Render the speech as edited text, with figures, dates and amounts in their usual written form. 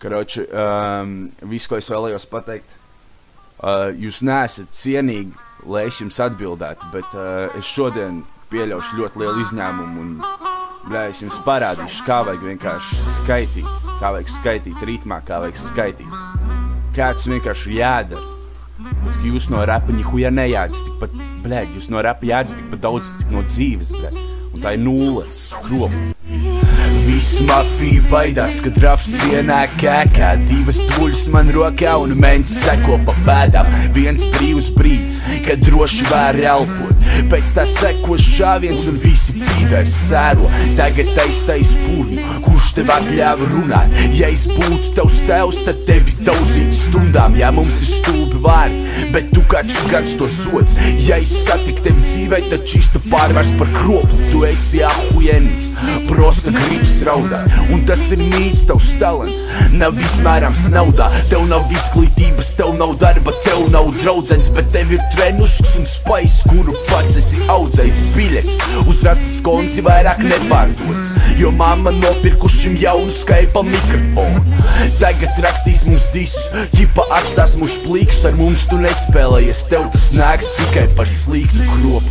Karoči, visu, ko es vēlējos pateikt, jūs neesat cienīgi, lai es jums atbildētu, bet es šodien pieļaušu ļoti lielu izņēmumu un, es jums parādīšu, kā vajag vienkārši skaitīt, kā vajag skaitīt ritmā, kā vajag skaitīt. Kāds vienkārši jādara. Pēc, ka jūs no rapa nihuja nejādas tikpat, jūs no rapa jādas tikpat daudz, cik no dzīves, un tā ir nulle, kropa. Viss mafija baidās, kad rafs ienāk kēkā. Divas tuļas man rokā un meņas seko pa pēdām. Viens brīvs brīdis, kad droši var elpot. Pēc tā seko šāviens un visi pīdari sēro. Tagad taistais purnu, kurš tev atļāva runāt. Ja es būtu tavs tevs, tad tevi tauzīt stundām. Ja mums ir stulbi vārdi, bet tu katru gads to sods. Ja es satiku tevi dzīvē, tad čista pārvērs par kropu. Tu esi ahujenis, prosta gribas raudāt. Un tas ir mīts, tavs talants nav izmērams naudā. Tev nav izglītības, tev nav darba, tev nav draudzenes, bet tev ir trenušks un spais, kuru pats esi audzējis. Biļets uz rastas konci vairāk nepārdots, jo mamma nopirkušim jaunu Skype mikrofonu. Tagad rakstīs mums disus, ķipa atstās mūs plīkus, ar mums tu nespēlējies, tev tas nāks tikai par sliktu kropu.